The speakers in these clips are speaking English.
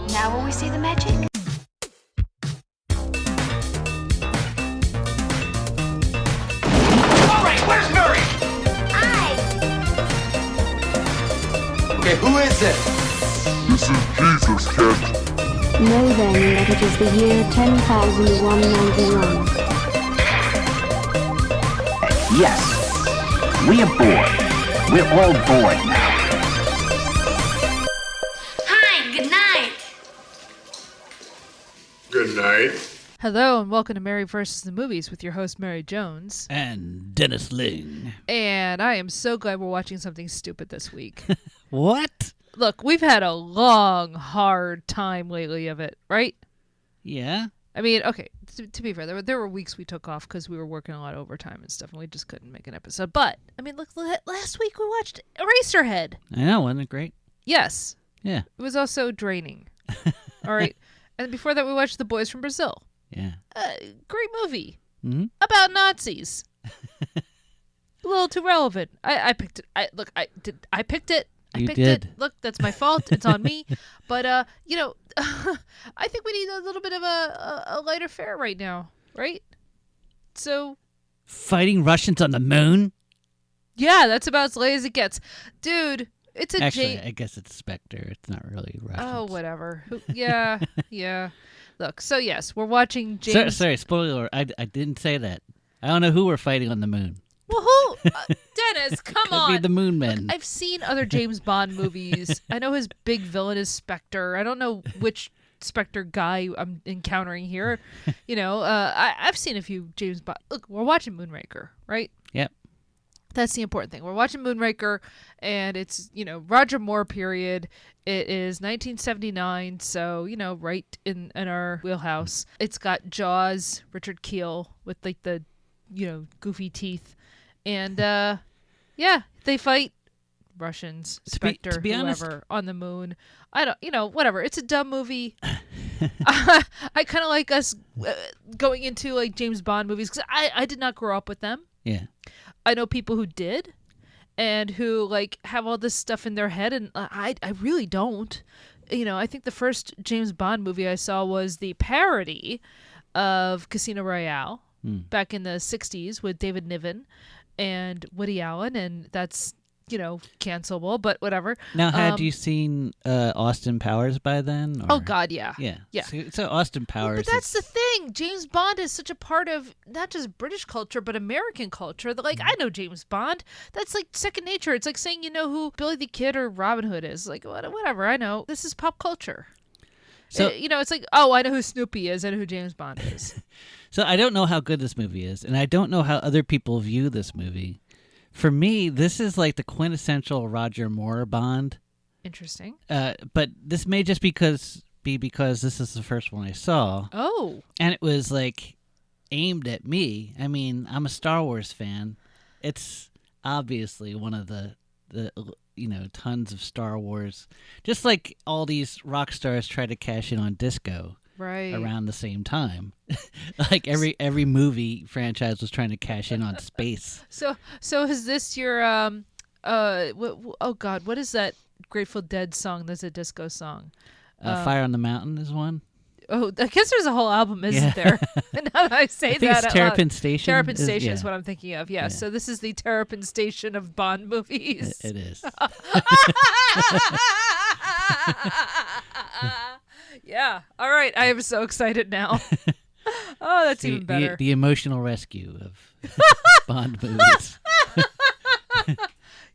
Now will we see the magic? All right, where's Murray? Okay, who is it? This is Jesus, kid. Know then that it is the year 10,191. Yes, we are bored. We're all bored now. Hi, good night. Good night. Hello and welcome to Mary vs. the Movies with your host Mary Jones. And Dennis Ling. And I am so glad we're watching something stupid this week. What? Look, we've had a long, hard time lately of it, right? Yeah. I mean, okay, to be fair, there were weeks we took off because we were working a lot of overtime and stuff, and we just couldn't make an episode. But, I mean, look, last week we watched Eraserhead. I know, wasn't it great? Yes. Yeah. It was also draining. All right. And before that, we watched The Boys from Brazil. Yeah. Great movie. Mm-hmm. About Nazis. A little too relevant. I picked it. I picked it. You picked did. it. Look, that's my fault. It's on me. But I think we need a little bit of a lighter fare right now, right? So, Fighting Russians on the moon? yeah, that's about as late as it gets, dude. It's a Actually, I guess it's Spectre. It's not really Russians. Oh, whatever. Yeah, yeah. Look, so yes, we're watching James. Sorry, spoiler. I didn't say that. I don't know who we're fighting on the moon. Well, who? Dennis, come Could on. be the Moon Men. Look, I've seen other James Bond movies. I know his big villain is Spectre. I don't know which Spectre guy I'm encountering here. I've seen a few James Bond. Look, we're watching Moonraker, right? Yep. That's the important thing. We're watching Moonraker, and it's, Roger Moore period. It is 1979, so, right in our wheelhouse. It's got Jaws, Richard Kiel, with, like, the, goofy teeth. And, they fight Russians, Spectre, to be honest, whoever, on the moon. I don't, whatever. It's a dumb movie. I kind of like us going into, like, James Bond movies, because I did not grow up with them. Yeah. I know people who did and who like have all this stuff in their head, and I really don't. I think the first James Bond movie I saw was the parody of Casino Royale back in the 60s with David Niven and Woody Allen, and that's cancelable, but whatever. Now, had you seen Austin Powers by then? Or? Oh God, yeah. Yeah. Yeah. So Austin Powers. But that's the thing. James Bond is such a part of not just British culture, but American culture. That, like, I know James Bond. That's like second nature. It's like saying you know who Billy the Kid or Robin Hood is. Like, whatever. I know. This is pop culture. So it's like, oh, I know who Snoopy is. I know who James Bond is. So I don't know how good this movie is, and I don't know how other people view this movie. For me, this is like the quintessential Roger Moore Bond. Interesting. But this may just be because this is the first one I saw. Oh. And it was like aimed at me. I mean, I'm a Star Wars fan. It's obviously one of the tons of Star Wars. Just like all these rock stars try to cash in on disco. Right. Around the same time. Like every movie franchise was trying to cash in on space. So is this your oh God, what is that Grateful Dead song that's a disco song? Fire on the Mountain is one. Oh, I guess there's a whole album, isn't there? Now that I say that it's Terrapin Station. Terrapin Station is what I'm thinking of. Yeah. So this is the Terrapin Station of Bond movies. It is. Yeah. All right. I am so excited now. Oh, that's even better. The emotional rescue of Bond movies.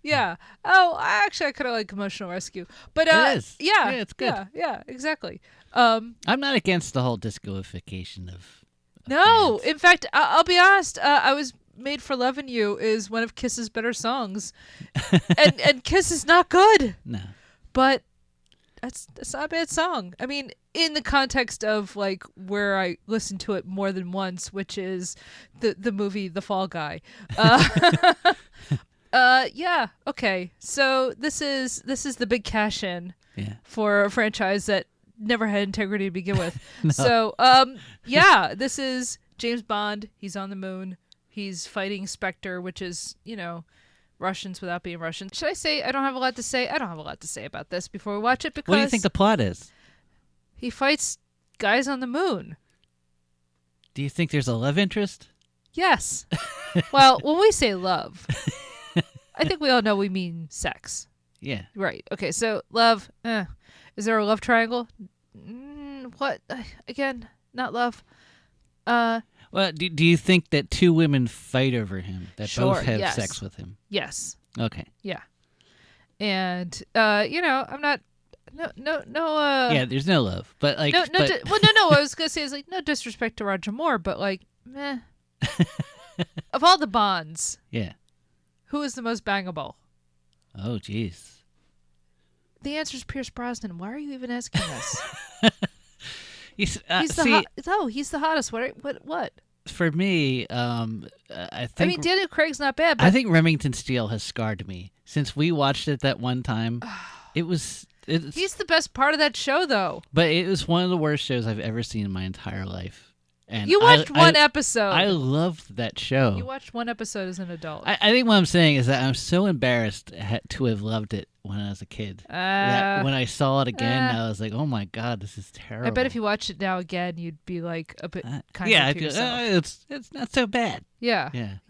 Yeah. Oh, I kind of like Emotional Rescue, but it is. Yeah, it's good. Yeah, exactly. I'm not against the whole discoification of no, bands. in fact, I'll be honest. I was Made for Lovin' You is one of Kiss's better songs, and Kiss is not good. No, but that's not a bad song. I mean, in the context of like where I listened to it more than once, which is the movie The Fall Guy. Yeah. Okay. So this is the big cash in for a franchise that never had integrity to begin with. No. So yeah, this is James Bond. He's on the moon. He's fighting Spectre, which is, Russians without being Russian. Should I say I don't have a lot to say? I don't have a lot to say about this before we watch it because... What do you think the plot is? He fights guys on the moon. Do you think there's a love interest? Yes. Well, when we say love, I think we all know we mean sex. Yeah. Right. Okay, so love. Is there a love triangle? What? Again, not love. Well, do you think that two women fight over him that Sure, both have yes. sex with him? Yes. Okay. Yeah. And I'm not. No. Yeah, there's no love, but like, No. but, No. What I was gonna say is like no disrespect to Roger Moore, but like, meh. Of all the Bonds, yeah. who is the most bangable? Oh, jeez. The answer is Pierce Brosnan. Why are you even asking this? He's the he's the hottest. What? For me, I think. I mean, Daniel Craig's not bad, but I think Remington Steele has scarred me since we watched it that one time. It's he's the best part of that show, though. But it was one of the worst shows I've ever seen in my entire life. And You watched one episode. I loved that show. You watched one episode as an adult. I think what I'm saying is that I'm so embarrassed to have loved it when I was a kid. That when I saw it again, I was like, "Oh my god, this is terrible." I bet if you watched it now again, you'd be like a bit kind yeah, of to yourself. it's not so bad. Yeah. And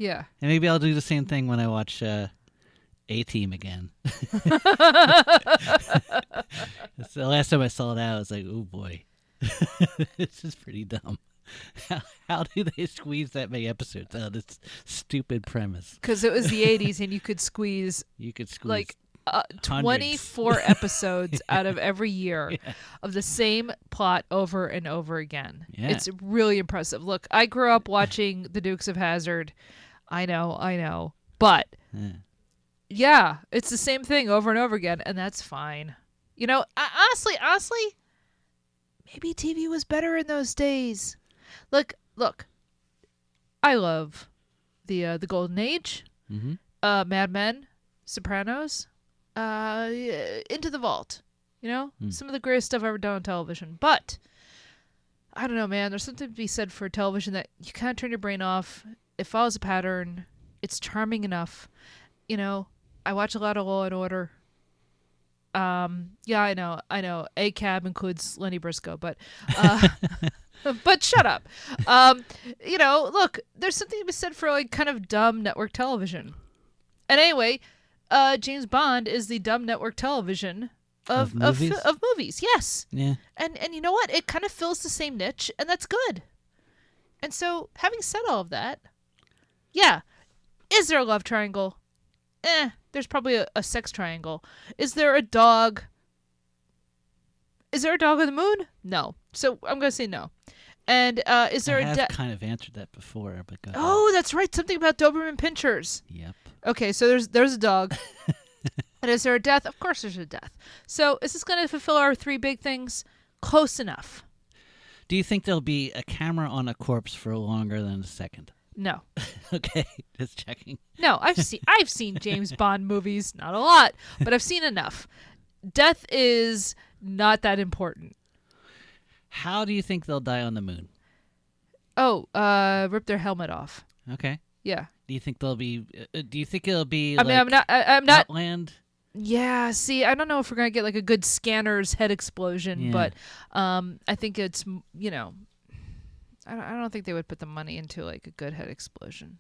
maybe I'll do the same thing when I watch A-Team again. So the last time I saw it out, I was like, "Oh boy, this is pretty dumb." How do they squeeze that many episodes out of this stupid premise? Because it was the 80s and you could squeeze like 24 episodes out of every year of the same plot over and over again. Yeah. It's really impressive. Look, I grew up watching The Dukes of Hazzard. I know. But yeah, it's the same thing over and over again, and that's fine. You know, honestly, maybe TV was better in those days. Look, I love the Golden Age, Mad Men, Sopranos, Into the Vault. You know, some of the greatest stuff ever done on television. But I don't know, man. There's something to be said for television that you kind of turn your brain off. It follows a pattern. It's charming enough. You know, I watch a lot of Law and Order. Yeah, I know. A-Cab includes Lenny Briscoe, but but shut up. You know, look, there's something to be said for like kind of dumb network television. And anyway, James Bond is the dumb network television of movies. Yes. Yeah. And you know what? It kind of fills the same niche, and that's good. And so, having said all of that, yeah, is there a love triangle? There's probably a sex triangle. Is there a dog? Is there a dog on the moon? No. So I'm gonna say no. And is there I a have kind of answered that before, but go ahead. Oh, that's right. Something about Doberman Pinschers. Yep. Okay, so there's a dog. And is there a death? Of course there's a death. So is this gonna fulfill our three big things? Close enough. Do you think there'll be a camera on a corpse for longer than a second? No. Okay, just checking. No, I've seen James Bond movies, not a lot, but I've seen enough. Death is not that important. How do you think they'll die on the moon? Oh, rip their helmet off. Okay. Yeah. Do you think they'll be? Do you think it'll be? I mean, I'm not. Outland. Yeah. See, I don't know if we're gonna get like a good Scanner's head explosion, but I think it's I don't think they would put the money into like a good head explosion.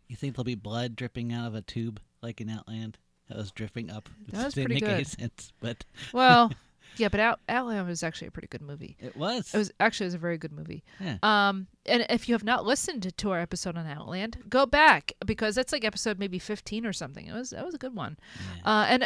You think there'll be blood dripping out of a tube like in Outland? That was dripping up. That was didn't pretty make any good. sense, but Well, yeah, but Outland was actually a pretty good movie. it was. It was a very good movie. Yeah. And if you have not listened to our episode on Outland, go back because that's like episode maybe 15 or something. That was a good one. Yeah. And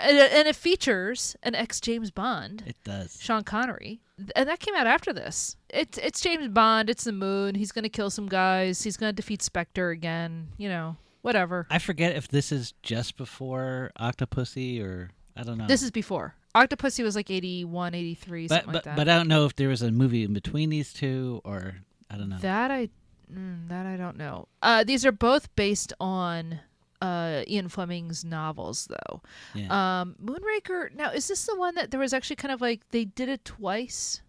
it features an ex James Bond. It does. Sean Connery, and that came out after this. It's James Bond. It's the moon. He's gonna kill some guys. He's gonna defeat Spectre again. You know, whatever. I forget if this is just before Octopussy or I don't know. This is before. Octopussy was like 81, 83, something like that. But I don't know if there was a movie in between these two or I don't know. That I don't know. These are both based on Ian Fleming's novels, though. Yeah. Moonraker. Now, is this the one that there was actually kind of like they did it twice?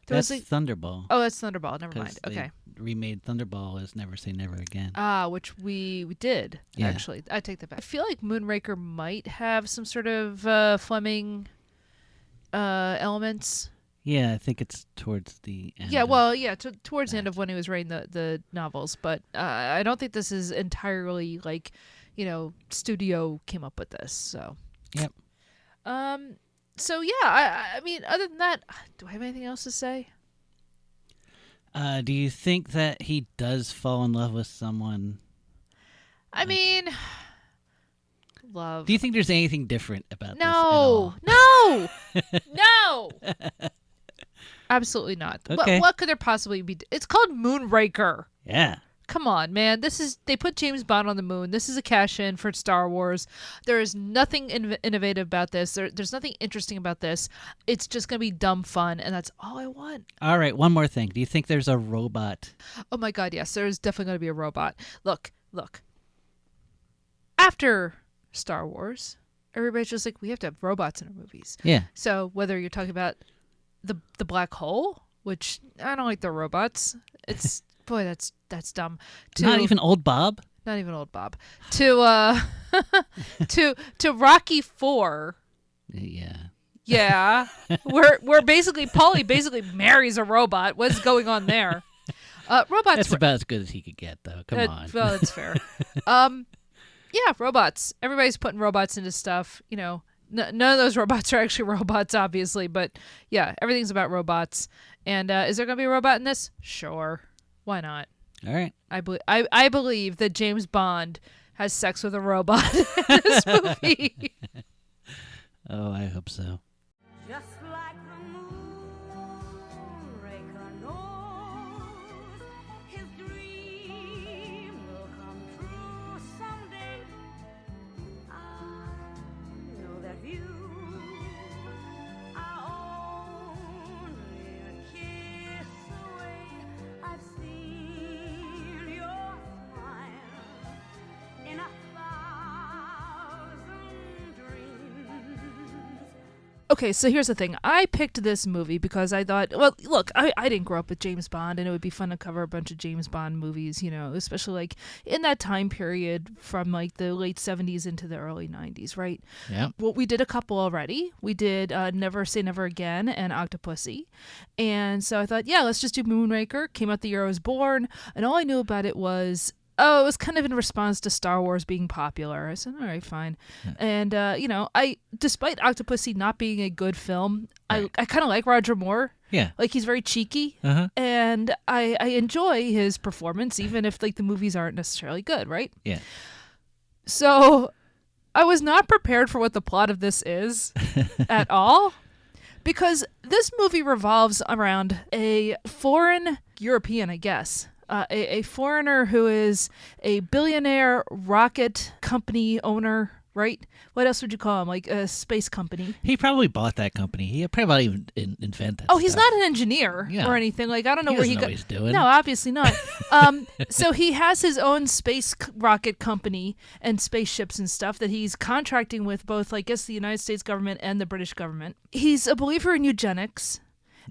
That's Thunderball. Oh, that's Thunderball. Never 'Cause mind. Okay. They remade Thunderball as Never Say Never Again. Which we did, Yeah. actually. I take that back. I feel like Moonraker might have some sort of Fleming elements Yeah, I think it's towards the end. Yeah, well, yeah, towards the end of when he was writing the novels, but I don't think this is entirely like, studio came up with this. So. Yep. So yeah, I mean, other than that, do I have anything else to say? Do you think that he does fall in love with someone? I mean, love. Do you think there's anything different about this at No, all? no. Absolutely not. Okay. What could there possibly be? It's called Moonraker. Yeah. Come on, man. They put James Bond on the moon. This is a cash in for Star Wars. There is nothing innovative about this. There's nothing interesting about this. It's just going to be dumb fun, and that's all I want. All right, one more thing. Do you think there's a robot? Oh my God, yes. There's definitely going to be a robot. Look. After Star Wars, everybody's just like, we have to have robots in our movies. Yeah. So whether you're talking about the black hole, which I don't like the robots. It's boy, that's dumb. Not even Old Bob? Not even Old Bob. To to Rocky 4. Yeah. Yeah. where basically Paulie basically marries a robot. What's going on there? Robots. That's about as good as he could get, though. Come on. Well, that's fair. Yeah, robots. Everybody's putting robots into stuff. None of those robots are actually robots, obviously, but yeah, everything's about robots. And is there going to be a robot in this? Sure. Why not? All right. I believe that James Bond has sex with a robot in this movie. Oh, I hope so. Just like the moonraker knows his dream will come true someday. I know that you are only a kiss away. I've seen your smile in 1,000 dreams. Okay, so here's the thing. I picked this movie because I thought, well, look, I didn't grow up with James Bond, and it would be fun to cover a bunch of James Bond movies, especially like in that time period from like the late 70s into the early 90s, right? Yeah. Well, we did a couple already. We did Never Say Never Again and Octopussy. And so I thought, yeah, let's just do Moonraker. Came out the year I was born, and all I knew about it was, it was kind of in response to Star Wars being popular. I said, all right, fine. Yeah. And, despite Octopussy not being a good film, right. I kind of like Roger Moore. Yeah. Like, he's very cheeky. Uh-huh. And I enjoy his performance, even if, like, the movies aren't necessarily good, right? Yeah. So I was not prepared for what the plot of this is at all. Because this movie revolves around a foreign European, I guess, a foreigner who is a billionaire rocket company owner, right? What else would you call him? Like a space company. He probably bought that company. He probably even invented. Oh, he's not an engineer or anything. Like, I don't know where he got. What he's doing. No, obviously not. So he has his own space rocket company and spaceships and stuff that he's contracting with both, I guess, the United States government and the British government. He's a believer in eugenics.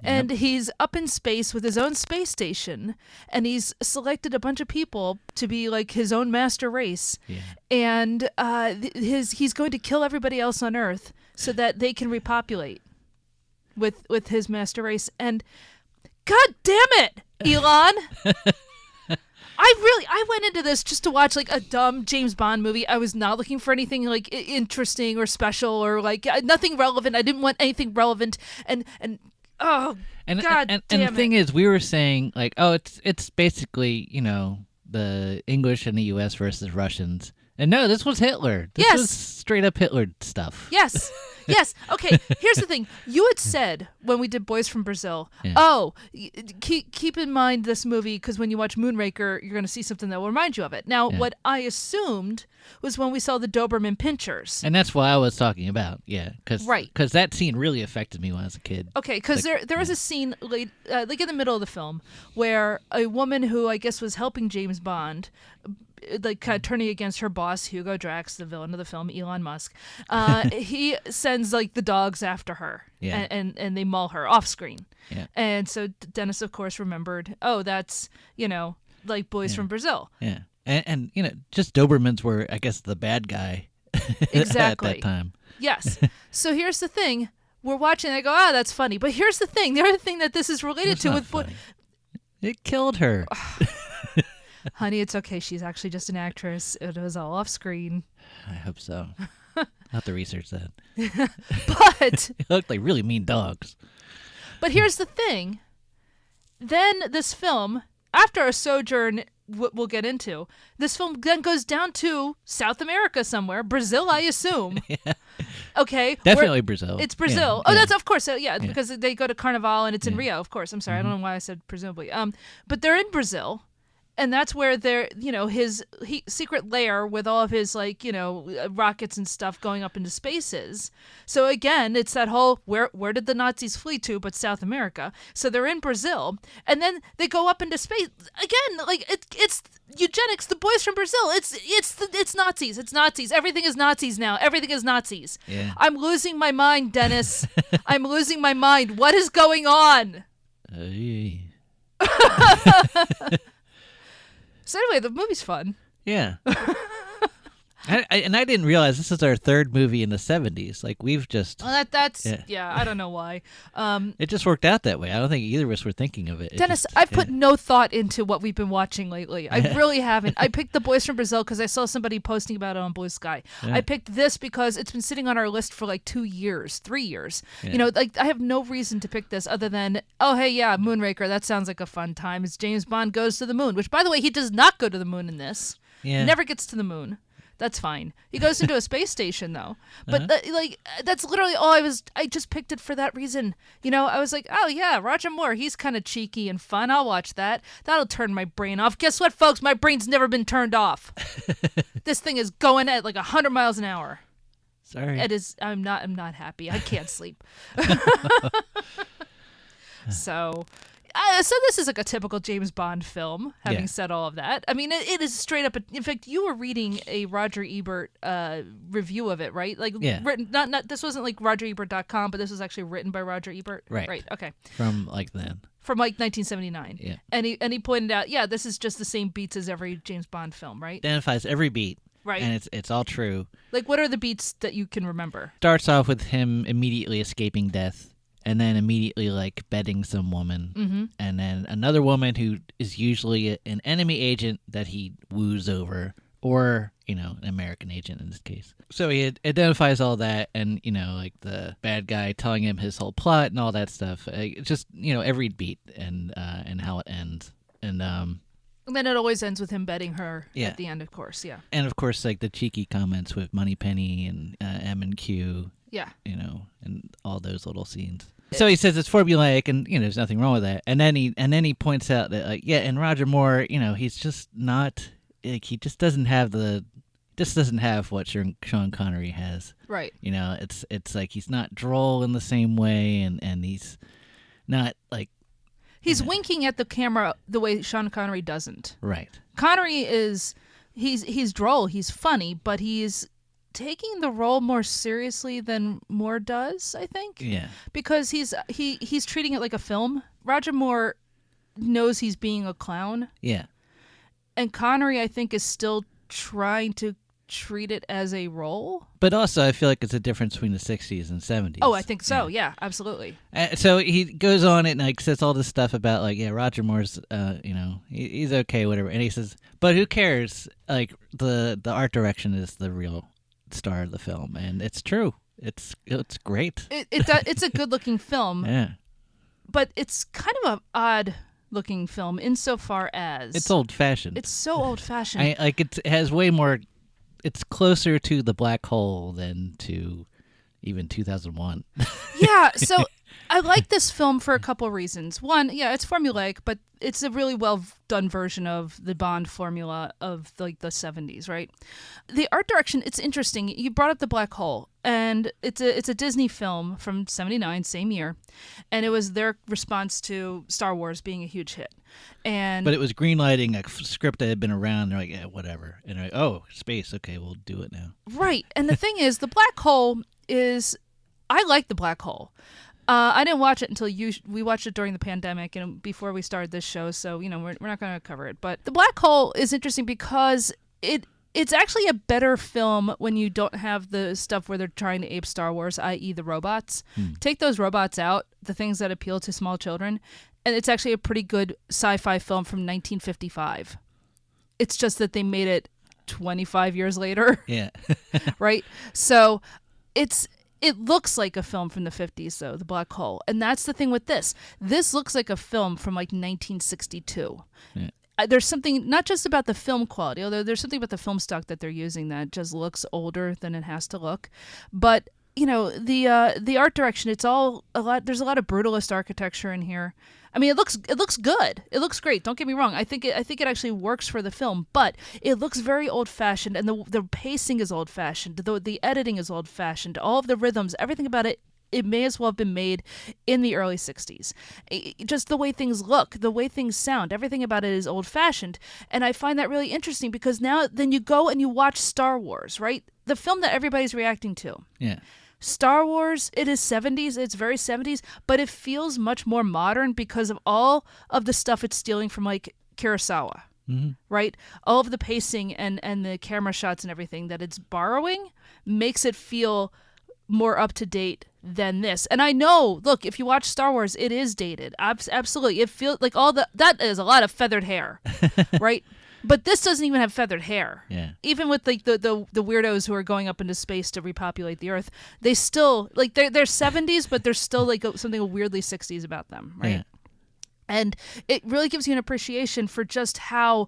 And he's up in space with his own space station, and he's selected a bunch of people to be like his own master race. Yeah. And he's going to kill everybody else on Earth so that they can repopulate with his master race. And God damn it, Elon! I went into this just to watch like a dumb James Bond movie. I was not looking for anything like interesting or special or like nothing relevant. I didn't want anything relevant and oh, God damn and the thing is, we were saying, like, oh, it's basically, the English and the U.S. versus Russians. And no, this was Hitler. This was straight up Hitler stuff. Yes. Yes. Okay, here's the thing. You had said when we did Boys from Brazil, keep in mind this movie because when you watch Moonraker, you're going to see something that will remind you of it. Now, what I assumed was when we saw the Doberman Pinchers. And that's what I was talking about, because that scene really affected me when I was a kid. Okay, because there was a scene late, like in the middle of the film where a woman who I guess was helping James Bond, like kind of turning against her boss, Hugo Drax, the villain of the film, Elon Musk, he sends like the dogs after her and they maul her off screen. Yeah. And so Dennis, of course, remembered, oh, that's, like Boys from Brazil. Yeah. And just Dobermans were, I guess, the bad guy exactly. at that time. Yes. So here's the thing. we're watching. And I go, that's funny. But here's the thing: the other thing that this is related It's to not with funny. It killed her. honey, it's okay. She's actually just an actress. It was all off screen. I hope so. I'll have to research that. But They look like really mean dogs. But here's the thing. Then this film, after a sojourn we'll get into, this film then goes down to South America somewhere. Brazil, I assume. Yeah. Okay. Definitely Brazil. It's Brazil. Yeah, Oh, yeah. that's, of course. Because they go to Carnival and it's in Rio, of course. I'm sorry. I don't know why I said presumably. But they're in Brazil. And that's where they're, his secret lair with all of his, rockets and stuff going up into spaces. So again, it's that whole, where did the Nazis flee to but South America? So they're in Brazil. And then they go up into space. Again, it's eugenics, the boys from Brazil. It's Nazis. It's Nazis. Everything is Nazis now. Everything is Nazis. Yeah. I'm losing my mind, Dennis. I'm losing my mind. What is going on? So anyway, the movie's fun. Yeah. I didn't realize this is our third movie in the 70s. Like, we've just... Well, that's Yeah. I don't know why. It just worked out that way. I don't think either of us were thinking of it. Dennis, I've put no thought into what we've been watching lately. I really haven't. I picked The Boys from Brazil because I saw somebody posting about it on Blue Sky. Yeah. I picked this because it's been sitting on our list for 2 years, 3 years. Yeah. I have no reason to pick this other than, oh, hey, yeah, Moonraker. That sounds like a fun time. It's James Bond goes to the moon, which, by the way, he does not go to the moon in this. Yeah. He never gets to the moon. That's fine. He goes into a space station though. But that's literally all I just picked it for that reason. I was like, "Oh yeah, Roger Moore, he's kind of cheeky and fun. I'll watch that. That'll turn my brain off." Guess what, folks? My brain's never been turned off. This thing is going at 100 miles an hour. Sorry. It is I'm not happy. I can't sleep. So this is a typical James Bond film, having said all of that. I mean, it is straight up. In fact, you were reading a Roger Ebert review of it, right? Written, not this wasn't RogerEbert.com, but this was actually written by Roger Ebert. Right. Okay. From then. From 1979. Yeah. And he pointed out, this is just the same beats as every James Bond film, right? Identifies every beat. Right. And it's all true. What are the beats that you can remember? Starts off with him immediately escaping death. And then immediately, bedding some woman. And then another woman who is usually an enemy agent that he woos over. Or, an American agent in this case. So he identifies all that and, the bad guy telling him his whole plot and all that stuff. Just, every beat and how it ends. And then it always ends with him bedding her Yeah. at the end, of course, yeah. And, of course, the cheeky comments with Moneypenny and M and Q. Yeah. And all those little scenes. So he says it's formulaic, and there's nothing wrong with that. And then he points out that and Roger Moore, he's just not he just doesn't have what Sean Connery has. Right. It's like he's not droll in the same way, and he's not He's winking at the camera the way Sean Connery doesn't. right. Connery he's droll, he's funny, but he's taking the role more seriously than Moore does, I think. Yeah. Because he's treating it like a film. Roger Moore knows he's being a clown, Yeah. and Connery, I think, is still trying to treat it as a role. But also, I feel like it's a difference between the 60s and 70s. Oh, I think so. Yeah, absolutely. So he goes on and says all this stuff about Roger Moore's, he's okay, whatever. And he says, but who cares? The art direction is the real star of the film, and it's true. It's great. It's a good looking film. Yeah. But it's kind of an odd looking film insofar as It's old fashioned. It's so old fashioned. It has way more. It's closer to The Black Hole than to even 2001. Yeah, so I like this film for a couple of reasons. One, it's formulaic, but it's a really well done version of the Bond formula of the 70s, right? The art direction, it's interesting. You brought up The Black Hole, and it's a Disney film from 79, same year, and it was their response to Star Wars being a huge hit. But it was greenlighting a script that had been around. They're like, yeah, whatever. And they're like, oh, space. Okay, we'll do it now. Right. And the thing is, The Black Hole is... I like The Black Hole. I didn't watch it until we watched it during the pandemic and before we started this show, so we're not going to cover it. But The Black Hole is interesting because it it's actually a better film when you don't have the stuff where they're trying to ape Star Wars, i.e. the robots. Take those robots out, the things that appeal to small children, and it's actually a pretty good sci-fi film from 1955. It's just that they made it 25 years later. Yeah. Right? So it looks like a film from the 50s, though, The Black Hole. And that's the thing with this. This looks like a film from like 1962. Yeah. There's something not just about the film quality, although there's something about the film stock that they're using that just looks older than it has to look. But the art direction, it's all a lot. There's a lot of brutalist architecture in here. I mean, it looks good. It looks great. Don't get me wrong. I think it actually works for the film, but it looks very old fashioned, and the pacing is old fashioned. The editing is old fashioned. All of the rhythms, everything about it. It may as well have been made in the early 60s. Just the way things look, the way things sound, everything about it is old-fashioned. And I find that really interesting because now then you go and you watch Star Wars, right? The film that everybody's reacting to. Yeah. Star Wars, it is 70s, it's very 70s, but it feels much more modern because of all of the stuff it's stealing from like Kurosawa. Mm-hmm. Right? All of the pacing and the camera shots and everything that it's borrowing makes it feel more up to date than this. And I know, look, if you watch Star Wars, it is dated. Absolutely. It feels like that is a lot of feathered hair, right? But this doesn't even have feathered hair. Yeah. Even with like the weirdos who are going up into space to repopulate the Earth, they still like they're 70s, but there's still like something weirdly 60s about them, right? Yeah. And it really gives you an appreciation for just how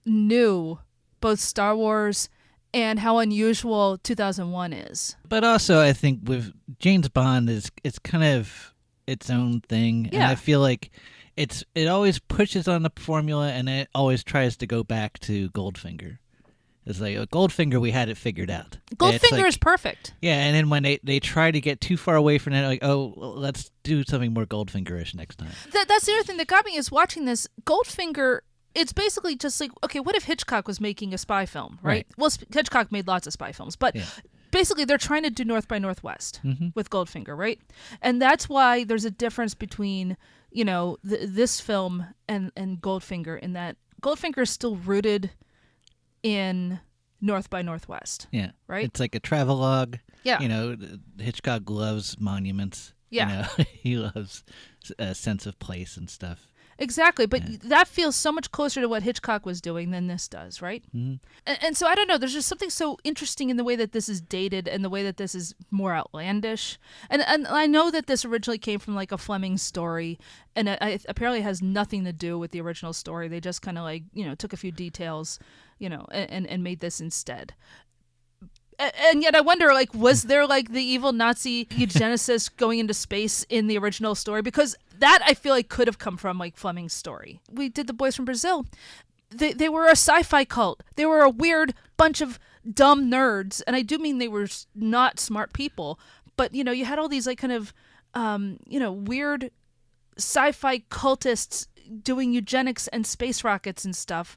new both Star Wars and how unusual 2001 is. But also, I think with James Bond, it's kind of its own thing. Yeah. And I feel like it always pushes on the formula, and it always tries to go back to Goldfinger. It's like, Goldfinger, we had it figured out. Goldfinger is perfect. Yeah, and then when they try to get too far away from it, like, well, let's do something more Goldfinger-ish next time. That's the other thing that got me is watching this. Goldfinger, it's basically just like, okay, what if Hitchcock was making a spy film, right? Well, Hitchcock made lots of spy films, but basically they're trying to do North by Northwest with Goldfinger, right? And that's why there's a difference between, this film and Goldfinger, in that Goldfinger is still rooted in North by Northwest. Yeah. Right? It's like a travelogue. Yeah. Hitchcock loves monuments. Yeah. He loves a sense of place and stuff. Exactly, but that feels so much closer to what Hitchcock was doing than this does, right? Mm-hmm. And so I don't know, there's just something so interesting in the way that this is dated and the way that this is more outlandish. And I know that this originally came from like a Fleming story, and it apparently has nothing to do with the original story. They just kind of like, took a few details, and made this instead. And yet I wonder, like, was there, like, the evil Nazi eugenicist going into space in the original story? Because that, I feel like, could have come from, like, Fleming's story. We did The Boys from Brazil. They were a sci-fi cult. They were a weird bunch of dumb nerds. And I do mean they were not smart people. But, you had all these, like, kind of, weird sci-fi cultists doing eugenics and space rockets and stuff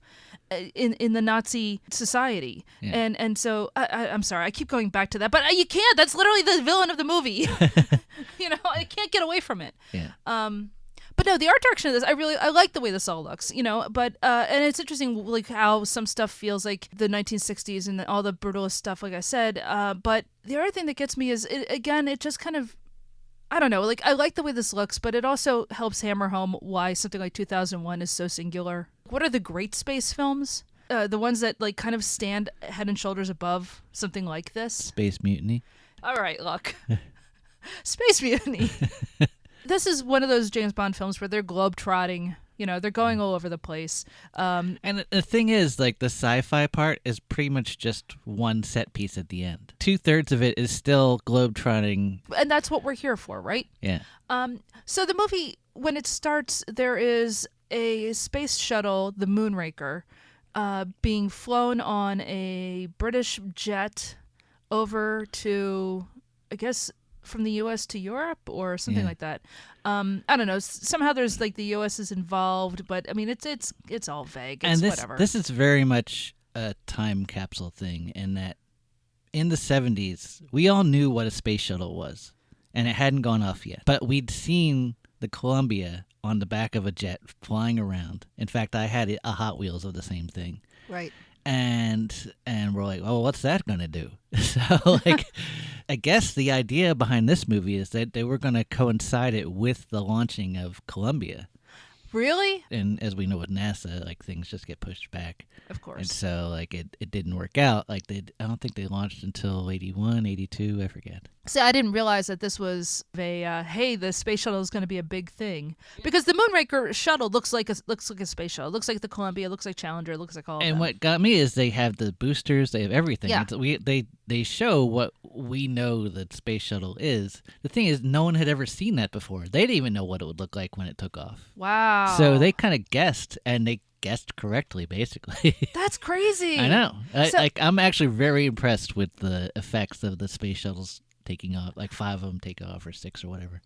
in the Nazi society. Yeah. And so I'm sorry, I keep going back to that, but you can't. That's literally the villain of the movie. I can't get away from it. Yeah. But no, the art direction of this, I like the way this all looks, but and it's interesting, like, how some stuff feels like the 1960s and all the brutalist stuff, like I said, but the other thing that gets me is, it just kind of, I don't know, like, I like the way this looks, but it also helps hammer home why something like 2001 is so singular. What are the great space films? The ones that, like, kind of stand head and shoulders above something like this? Space Mutiny. All right, look. Space Mutiny. This is one of those James Bond films where they're globe-trotting. They're going all over the place. And the thing is, like, the sci-fi part is pretty much just one set piece at the end. 2/3 of it is still globe-trotting. And that's what we're here for, right? Yeah. So the movie, when it starts, there is a space shuttle, the Moonraker, being flown on a British jet over to, I guess, from the U.S. to Europe or something like that. I don't know. Somehow there's, like, the U.S. is involved, but I mean it's all vague. It's whatever. This is very much a time capsule thing, in that in the 70s we all knew what a space shuttle was, and it hadn't gone off yet. But we'd seen the Columbia on the back of a jet flying around. In fact, I had a Hot Wheels of the same thing. Right. and we're like, oh, what's that gonna do? So like, I guess the idea behind this movie is that they were gonna coincide it with the launching of Columbia. Really? And as we know with NASA, like things just get pushed back. Of course. And so like it didn't work out. Like I don't think they launched until 81, 82, I forget. See, I didn't realize that this was hey, the space shuttle is going to be a big thing, because the Moonraker shuttle looks like a space shuttle. It looks like the Columbia, it looks like Challenger, it looks like all of And them. what got me is they have the boosters, they have everything. Yeah. They show what we know that space shuttle is. The thing is, no one had ever seen that before. They didn't even know what it would look like when it took off. Wow. So they kind of guessed, and they guessed correctly, basically. That's crazy. I know. So- I'm actually very impressed with the effects of the space shuttles taking off. Like 5 of them take off, or 6 or whatever.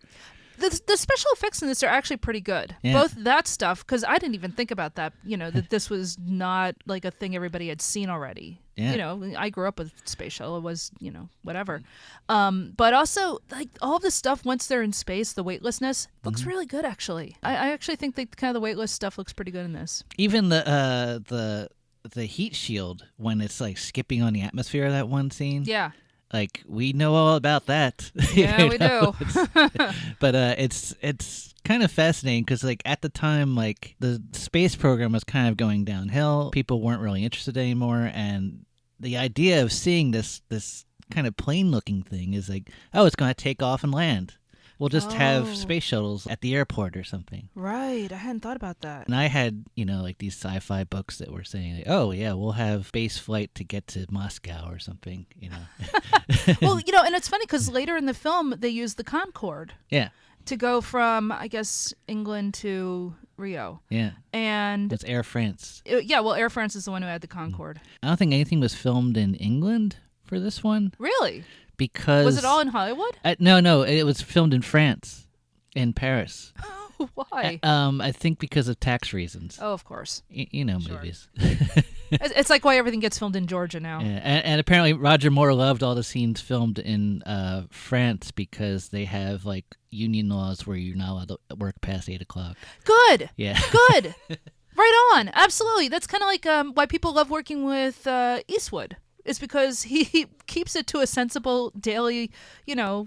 The special effects in this are actually pretty good. Yeah. Both that stuff, because I didn't even think about that, that this was not like a thing everybody had seen already. Yeah. I grew up with Space Shuttle. It was, whatever. But also, like, all of the stuff once they're in space, the weightlessness, looks really good, actually. I actually think that kind of the weightless stuff looks pretty good in this. Even the heat shield, when it's like skipping on the atmosphere, that one scene. Yeah. Like, we know all about that. Yeah, we do. But it's kind of fascinating because, like, at the time, like, the space program was kind of going downhill. People weren't really interested anymore, and the idea of seeing this kind of plane-looking thing is like, oh, it's going to take off and land. We'll just have space shuttles at the airport or something. Right. I hadn't thought about that. And I had, like these sci-fi books that were saying, like, oh, yeah, we'll have space flight to get to Moscow or something, Well, and it's funny because later in the film, they use the Concorde Yeah, to go from, I guess, England to Rio. yeah. And It's Air France. Air France is the one who had the Concorde. I don't think anything was filmed in England for this one Really? because... Was it all in Hollywood? No, it was filmed in France, in Paris. Why? I think because of tax reasons. Oh, of course. Movies. It's like why everything gets filmed in Georgia now. Yeah, and apparently Roger Moore loved all the scenes filmed in France because they have like union laws where you're not allowed to work past 8 o'clock. Good. Yeah. Good. Right on. Absolutely. That's kind of like why people love working with Eastwood. It's because he keeps it to a sensible daily,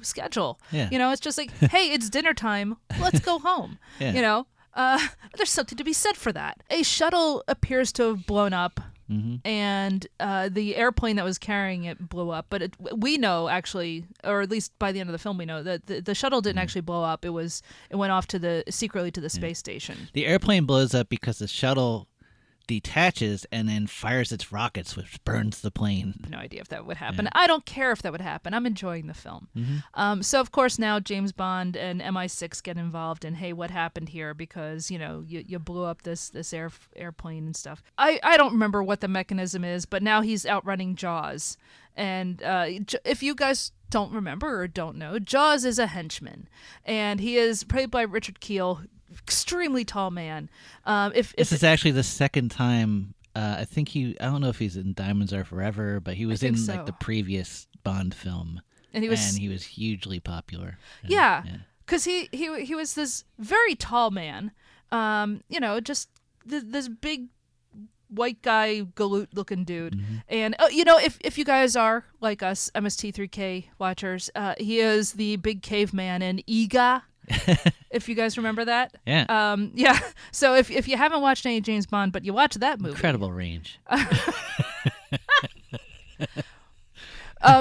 schedule. Yeah. It's just like, hey, it's dinner time. Let's go home. Yeah. There's something to be said for that. A shuttle appears to have blown up, and the airplane that was carrying it blew up. But we know, actually, or at least by the end of the film, we know that the shuttle didn't actually blow up. It went off secretly to the space station. The airplane blows up because the shuttle detaches and then fires its rockets, which burns the plane. No idea if that would happen. I don't care if that would happen. I'm enjoying the film. So of course now James Bond and MI6 get involved in, hey, what happened here? Because you blew up this airplane and stuff. I don't remember what the mechanism is, but now he's outrunning Jaws. And if you guys don't remember or don't know, Jaws is a henchman, and he is played by Richard Kiel. Extremely tall man. This is actually the second time. I don't know if he's in Diamonds Are Forever, but he was in so. like the previous Bond film, and he was hugely popular. Yeah, because he was this very tall man. Just this big white guy, galoot looking dude. And if you guys are like us MST3K watchers, he is the big caveman in Ega. If you guys remember that. Yeah. Yeah. So if you haven't watched any James Bond, but you watch that movie. Incredible range.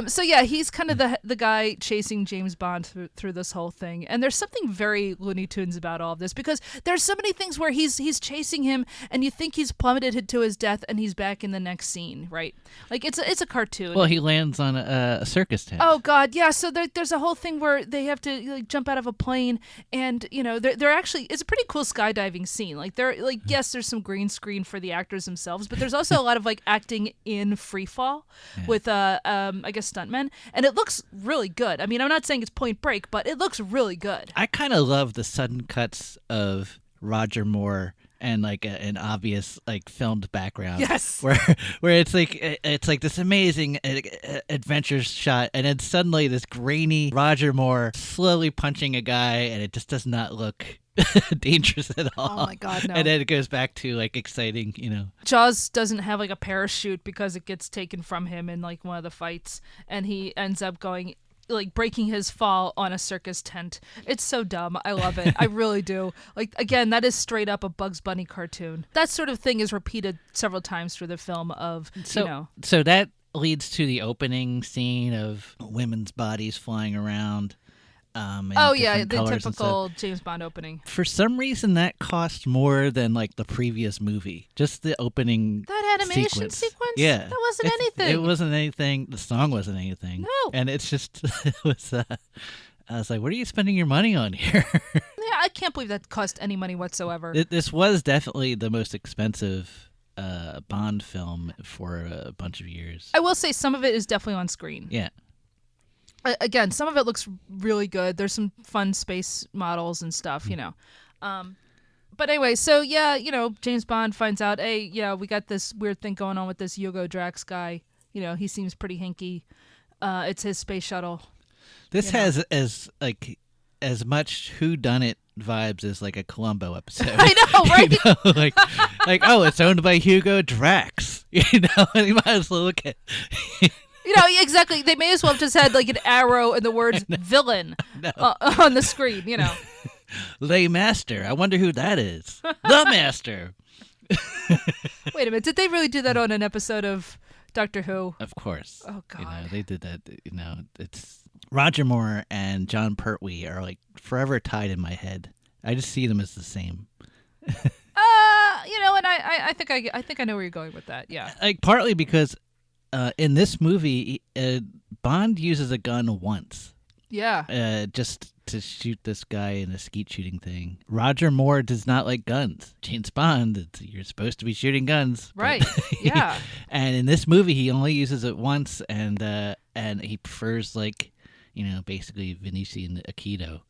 So yeah, he's kind of the guy chasing James Bond through this whole thing, and there's something very Looney Tunes about all of this because there's so many things where he's chasing him, and you think he's plummeted to his death, and he's back in the next scene, right? Like it's a cartoon. Well, he lands on a circus tent. Oh God, yeah. So there's a whole thing where they have to like jump out of a plane, and they're actually, it's a pretty cool skydiving scene. Like they're like, yes, there's some green screen for the actors themselves, but there's also a lot of like acting in free fall with I guess stuntmen, and it looks really good. I mean, I'm not saying it's Point Break, but it looks really good. I kind of love the sudden cuts of Roger Moore and like an obvious like filmed background. Yes, where it's like this amazing adventure shot, and then suddenly this grainy Roger Moore slowly punching a guy, and it just does not look dangerous at all. Oh my God, no. And then it goes back to like exciting, Jaws doesn't have like a parachute because it gets taken from him in like one of the fights, and he ends up going like breaking his fall on a circus tent. It's so dumb. I love it. I really do. Like, again, that is straight up a Bugs Bunny cartoon. That sort of thing is repeated several times through the film of, So that leads to the opening scene of women's bodies flying around. In oh yeah, different the colors and typical James Bond opening. For some reason, that cost more than like the previous movie. Just the opening. That animation sequence? Yeah, that wasn't anything. It wasn't anything. The song wasn't anything. No, and it's just it was. I was like, what are you spending your money on here? Yeah, I can't believe that cost any money whatsoever. This was definitely the most expensive Bond film for a bunch of years. I will say some of it is definitely on screen. Yeah. Again, some of it looks really good. There's some fun space models and stuff, But anyway, so yeah, James Bond finds out, hey, we got this weird thing going on with this Hugo Drax guy. He seems pretty hinky. It's his space shuttle. This has as much whoddunit vibes as like a Columbo episode. I know, right? Like oh, it's owned by Hugo Drax. You might as well look at. Exactly. They may as well have just had like an arrow and the words villain on the screen, Lay Master. I wonder who that is. The Master. Wait a minute. Did they really do that on an episode of Doctor Who? Of course. Oh, God. They did that. It's Roger Moore and John Pertwee are like forever tied in my head. I just see them as the same. And I think I know where you're going with that. Yeah. Like partly because in this movie, Bond uses a gun once. Yeah. Just to shoot this guy in a skeet shooting thing. Roger Moore does not like guns. James Bond, you're supposed to be shooting guns. Right. Yeah. And in this movie, he only uses it once, and he prefers basically Venetian Aikido.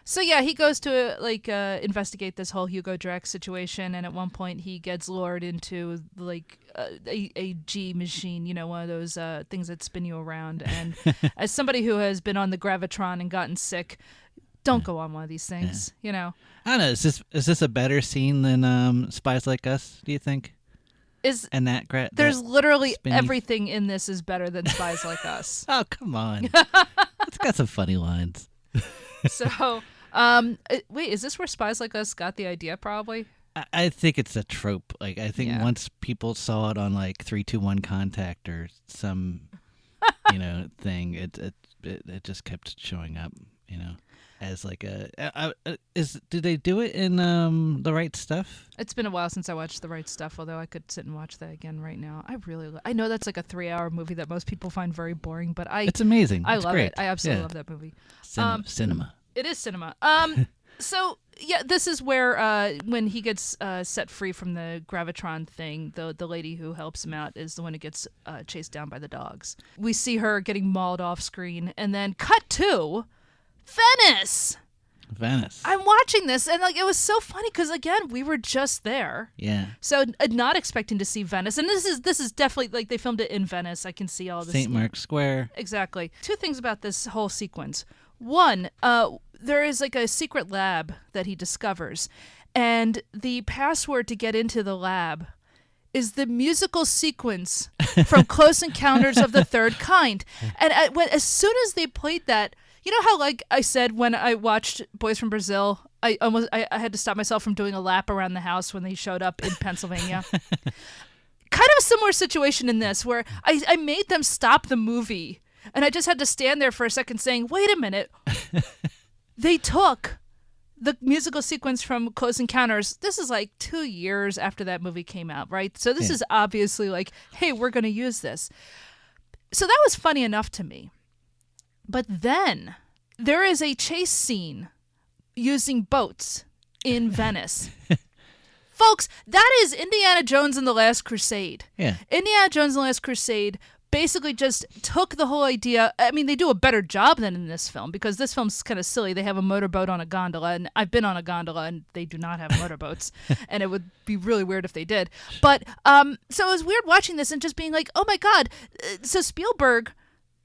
So yeah, he goes to investigate this whole Hugo Drax situation, and at one point he gets lured into a G machine, one of those things that spin you around. And as somebody who has been on the Gravitron and gotten sick, don't go on one of these things. I don't know. Is this a better scene than Spies Like Us? Do you think? There's literally everything in this is better than Spies Like Us. Oh, come on! It's got some funny lines. So. Wait, is this where Spies Like Us got the idea? Probably. I think it's a trope. Like I think once people saw it on 3-2-1 Contact or some, thing, it just kept showing up. As like did they do it in The Right Stuff? It's been a while since I watched The Right Stuff. Although I could sit and watch that again right now. I know that's like a 3-hour movie that most people find very boring, but it's amazing. I love love great. it. I absolutely love that movie. Cinema. It is cinema. So yeah, this is where when he gets set free from the Gravitron thing, the lady who helps him out is the one who gets chased down by the dogs. We see her getting mauled off screen, and then cut to Venice. I'm watching this, and it was so funny because again, we were just there. Yeah. So not expecting to see Venice, and this is definitely they filmed it in Venice. I can see all this. St. Mark's Square. Exactly. Two things about this whole sequence. One, there is a secret lab that he discovers, and the password to get into the lab is the musical sequence from Close Encounters of the Third Kind. And as soon as they played that, you know how I said when I watched Boys from Brazil, I had to stop myself from doing a lap around the house when they showed up in Pennsylvania. Kind of a similar situation in this, where I made them stop the movie. And I just had to stand there for a second saying, wait a minute. They took the musical sequence from Close Encounters. This is 2 years after that movie came out, right? So this is obviously hey, we're going to use this. So that was funny enough to me. But then there is a chase scene using boats in Venice. Folks, that is Indiana Jones and the Last Crusade. Yeah. Indiana Jones and the Last Crusade basically just took the whole idea. I mean, they do a better job than in this film, because this film's kind of silly. They have a motorboat on a gondola, and I've been on a gondola, and they do not have motorboats, and it would be really weird if they did. But so it was weird watching this and just being like, oh my God. So Spielberg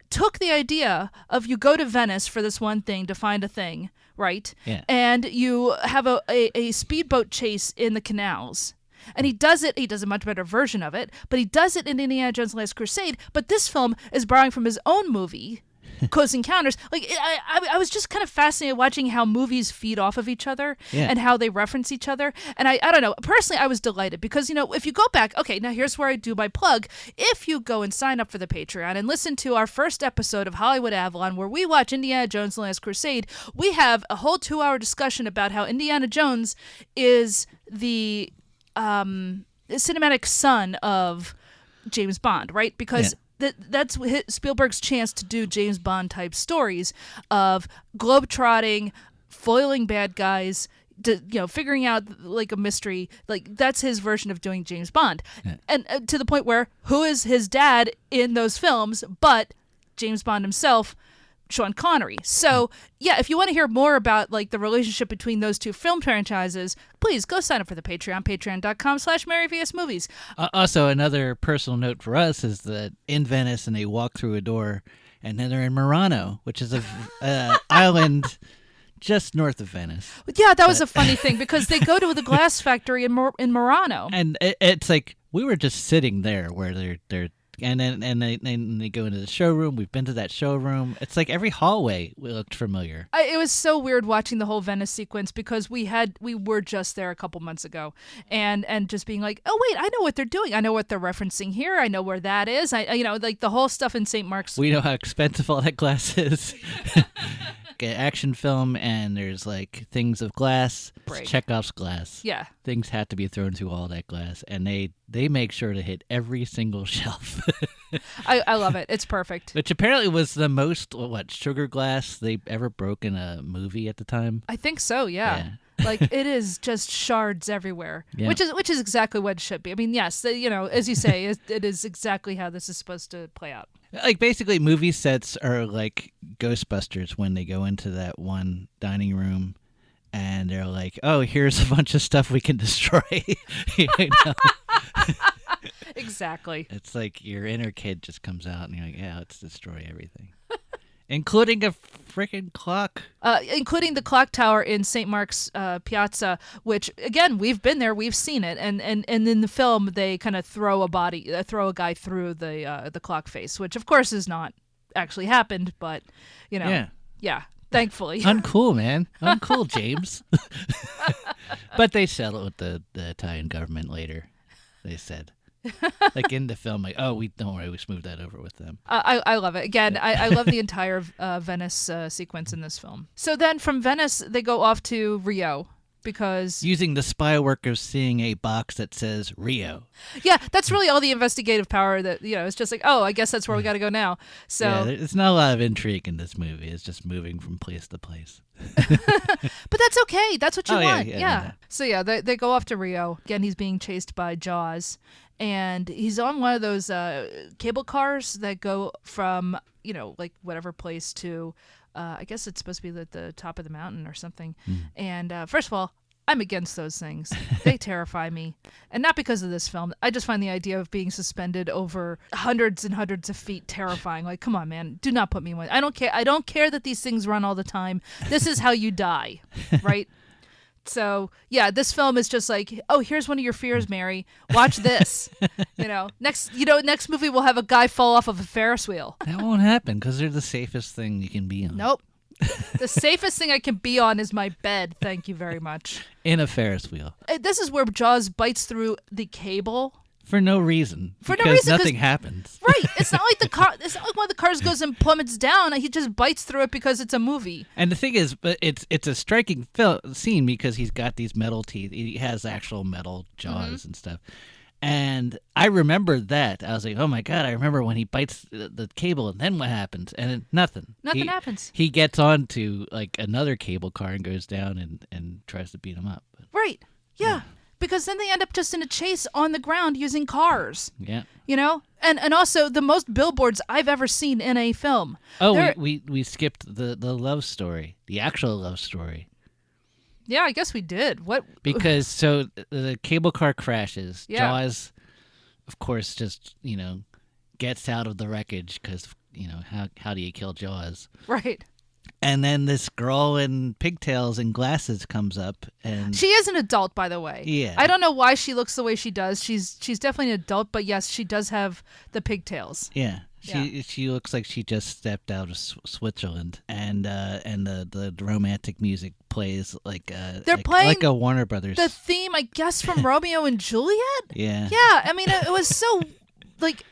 took the idea of you go to Venice for this one thing to find a thing, right? Yeah. And you have a speedboat chase in the canals. And he does a much better version of it, but he does it in Indiana Jones and the Last Crusade. But this film is borrowing from his own movie, Close Encounters. Like, I was just kind of fascinated watching how movies feed off of each other and how they reference each other. And I don't know, personally, I was delighted because, if you go back, okay, now here's where I do my plug. If you go and sign up for the Patreon and listen to our first episode of Hollywood Avalon, where we watch Indiana Jones and the Last Crusade, we have a whole 2-hour discussion about how Indiana Jones is the cinematic son of James Bond, right? Because that's Spielberg's chance to do James Bond type stories of globetrotting, foiling bad guys, figuring out like a mystery. Like that's his version of doing James Bond, and to the point where who is his dad in those films but James Bond himself, Sean Connery. So if you want to hear more about like the relationship between those two film franchises, please go sign up for the Patreon, patreon.com/MaryVSMovies. Also, another personal note for us is that in Venice, and they walk through a door, and then they're in Murano, which is a island just north of Venice. Yeah, that was a funny thing because they go to the glass factory in Murano, and it's like we were just sitting there where they're. And then they go into the showroom. We've been to that showroom. It's like every hallway looked familiar. It was so weird watching the whole Venice sequence because we were just there a couple months ago, and just being like, oh wait, I know what they're doing. I know what they're referencing here. I know where that is. I like the whole stuff in St. Mark's. We know how expensive all that glass is. Action film, and there's like things of glass. It's Chekhov's glass. Yeah, things had to be thrown through all that glass, and they make sure to hit every single shelf. I love it. It's perfect. Which apparently was the most sugar glass they ever broke in a movie at the time. I think so. Yeah. Like it is just shards everywhere, which is exactly what it should be. I mean, yes, as you say, it is exactly how this is supposed to play out. Like basically, movie sets are like Ghostbusters when they go into that one dining room, and they're like, "Oh, here's a bunch of stuff we can destroy." Exactly. It's like your inner kid just comes out, and you're like, "Yeah, let's destroy everything." Including a freaking clock. Including the clock tower in St. Mark's Piazza, which, again, we've been there, we've seen it. And in the film, they kind of throw a guy through the clock face, which, of course, has not actually happened, but, Yeah, thankfully. Uncool, man. Uncool, James. But they settled with the Italian government later, they said. Like in the film, like, oh, don't worry, we smoothed that over with them. I love it. Again, I love the entire Venice sequence in this film. So then from Venice, they go off to Rio because... Using the spy work of seeing a box that says Rio. Yeah, that's really all the investigative power that, it's just like, oh, I guess that's where we got to go now. So yeah, there's not a lot of intrigue in this movie. It's just moving from place to place. But that's okay. That's what you want. Yeah. So yeah, they go off to Rio. Again, he's being chased by Jaws. And he's on one of those cable cars that go from, like whatever place to, I guess it's supposed to be at the top of the mountain or something. And first of all, I'm against those things. They terrify me. And not because of this film. I just find the idea of being suspended over hundreds and hundreds of feet terrifying. Like, come on, man. Do not put me in one. I don't care. I don't care that these things run all the time. This is how you die, right? So, yeah, this film is just like, oh, here's one of your fears, Mary. Watch this. Next movie we'll have a guy fall off of a Ferris wheel. That won't happen because they're the safest thing you can be on. Nope. The safest thing I can be on is my bed. Thank you very much. In a Ferris wheel. This is where Jaws bites through the cable. For no reason. Because nothing happens. Right. It's not like it's not like one of the cars goes and plummets down. He just bites through it because it's a movie. And the thing is, but it's a striking scene because he's got these metal teeth. He has actual metal jaws and stuff. And I remember that. I was like, oh my God, I remember when he bites the cable and then what happens? And nothing. Nothing happens. He gets onto like another cable car and goes down and tries to beat him up. Right. Yeah. Because then they end up just in a chase on the ground using cars. Yeah. And also the most billboards I've ever seen in a film. Oh, we skipped the love story, the actual love story. Yeah, I guess we did. What? Because so the cable car crashes. Yeah. Jaws, of course, just, gets out of the wreckage because, how do you kill Jaws? Right. And then this girl in pigtails and glasses comes up, and She is an adult, by the way. Yeah. I don't know why she looks the way she does. She's definitely an adult, but yes, she does have the pigtails. yeah, she looks like she just stepped out of Switzerland, and the romantic music plays like playing like a Warner Brothers. The theme, I guess, from Romeo and Juliet. Yeah. Yeah, I mean, it was so like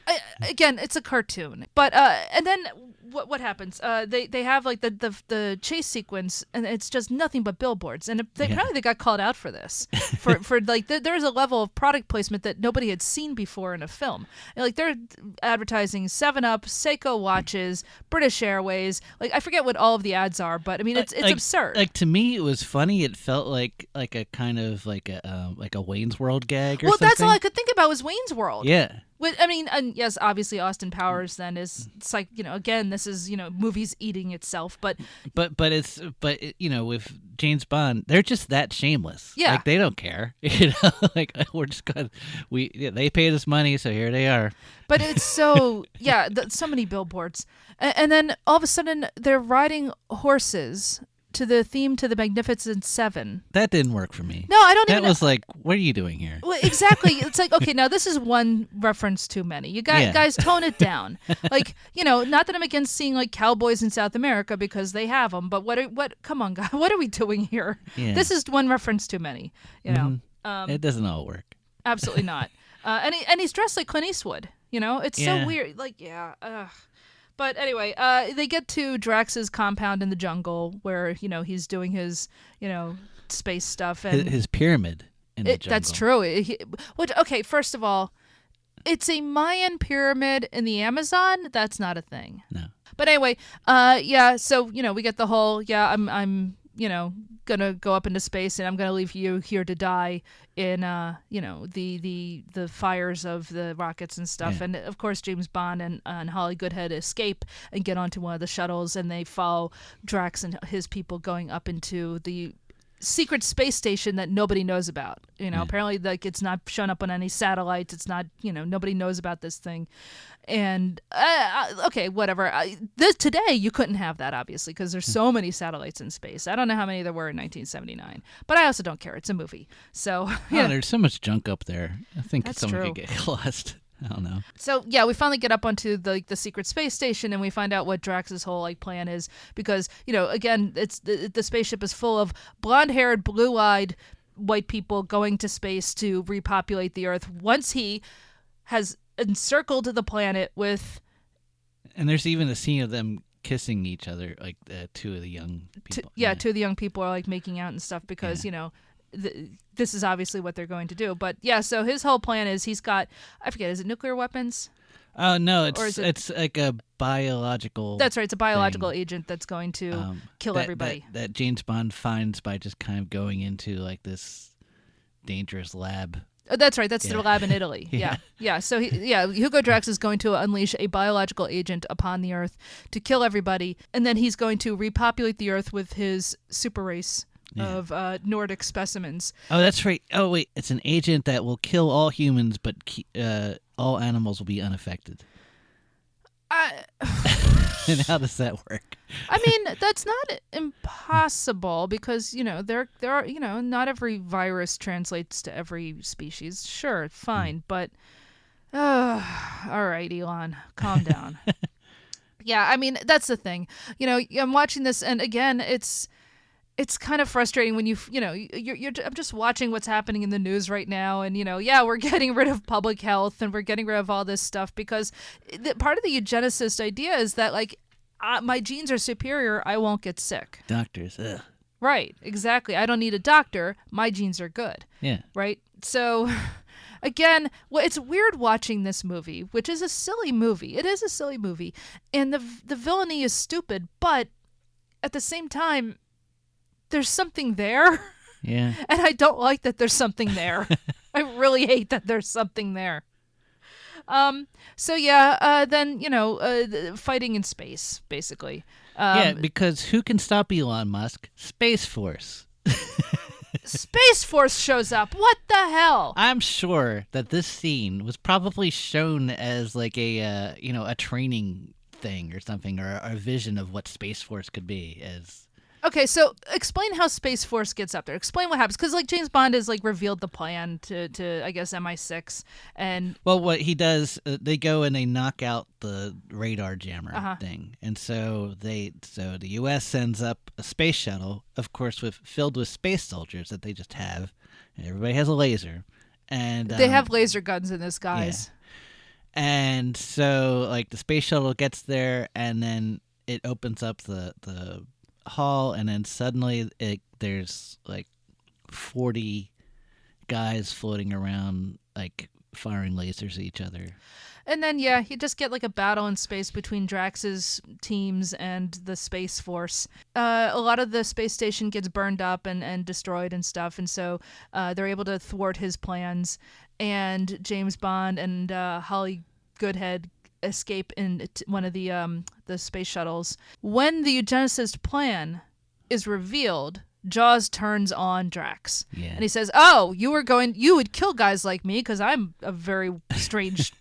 again, it's a cartoon, but and then. What happens? They have like the chase sequence, and it's just nothing but billboards. And apparently they got called out for this, for like there's a level of product placement that nobody had seen before in a film. And, like they're advertising 7-Up, Seiko watches, British Airways. Like I forget what all of the ads are, but I mean it's absurd. Like to me, it was funny. It felt like a kind of like a Wayne's World gag or something. Well, that's all I could think about was Wayne's World. Yeah. I mean, and yes, obviously Austin Powers then is, it's like, again, this is, movies eating itself, but with James Bond, they're just that shameless. Yeah. Like they don't care. Like we're just they paid us money, so here they are. But it's so, so many billboards. And then all of a sudden they're riding horses to the theme to the Magnificent Seven. That didn't work for me. No, I don't even That was like, what are you doing here? Well, exactly. It's like, okay, now this is one reference too many. You guys tone it down. Like, not that I'm against seeing like cowboys in South America because they have them, but come on, guys, what are we doing here? Yeah. This is one reference too many, It doesn't all work. Absolutely not. And he's dressed like Clint Eastwood, It's so weird. Like, But anyway, they get to Drax's compound in the jungle where, he's doing his, space stuff. And His pyramid in the jungle. That's true. Okay, first of all, it's a Mayan pyramid in the Amazon. That's not a thing. No. But anyway, so, we get the whole, I'm gonna go up into space and I'm gonna leave you here to die in the fires of the rockets and stuff. Yeah. And of course James Bond and Holly Goodhead escape and get onto one of the shuttles, and they follow Drax and his people going up into the secret space station that nobody knows about. Apparently like it's not shown up on any satellites. It's not, nobody knows about this thing. And okay, whatever. Today you couldn't have that, obviously, because there's so many satellites in space. I don't know how many there were in 1979, but I also don't care. It's a movie, so There's so much junk up there. I think That's someone true. could get lost. I don't know. So we finally get up onto the secret space station, and we find out what Drax's whole plan is, because again, it's the spaceship is full of blonde-haired, blue-eyed white people going to space to repopulate the Earth once he has encircled the planet with. And there's even a scene of them kissing each other, like two of the young people. Two of the young people are like making out and stuff because this is obviously what they're going to do. But so his whole plan is he's got, I forget, is it nuclear weapons? Oh no, it's like a biological. That's right, it's a biological thing. agent that's going to kill everybody. That James Bond finds by just kind of going into like this dangerous lab. Oh, that's right. That's the lab in Italy. Yeah. So Hugo Drax is going to unleash a biological agent upon the Earth to kill everybody, and then he's going to repopulate the Earth with his super race of Nordic specimens. Oh, that's right. Oh, wait, it's an agent that will kill all humans, but all animals will be unaffected. And how does that work? I mean, that's not impossible because, there are, not every virus translates to every species. Sure, fine, but all right, Elon, calm down. Yeah, I mean, that's the thing. I'm watching this, and again, it's kind of frustrating when I'm just watching what's happening in the news right now, and we're getting rid of public health and we're getting rid of all this stuff because part of the eugenicist idea is that like my genes are superior, I won't get sick. Doctors, ugh. Right, exactly. I don't need a doctor. My genes are good. Yeah. Right. So. Again, it's weird watching this movie, which is a silly movie. It is a silly movie, and the villainy is stupid, but at the same time, there's something there. Yeah. And I don't like that there's something there. I really hate that there's something there. Then fighting in space, basically. Because who can stop Elon Musk? Space Force. Space Force shows up. What the hell? I'm sure that this scene was probably shown as like a training thing or something, or a vision of what Space Force could be. As Okay, so explain how Space Force gets up there. Explain what happens, because like James Bond has like revealed the plan to I guess MI6, and well, what he does, they go and they knock out the radar jammer thing, and so the U.S. sends up a space shuttle, of course, filled with space soldiers that they just have, and everybody has a laser, and they have laser guns in this, guys. Yeah. And so like the space shuttle gets there, and then it opens up the hall, and then suddenly there's like 40 guys floating around, like firing lasers at each other. And then you just get like a battle in space between Drax's teams and the Space Force. A lot of the space station gets burned up and destroyed and stuff, and so they're able to thwart his plans. And James Bond and Holly Goodhead escape in one of the space shuttles. When the eugenicist plan is revealed, Jaws turns on Drax, and he says, "Oh, you would kill guys like me because I'm a very strange,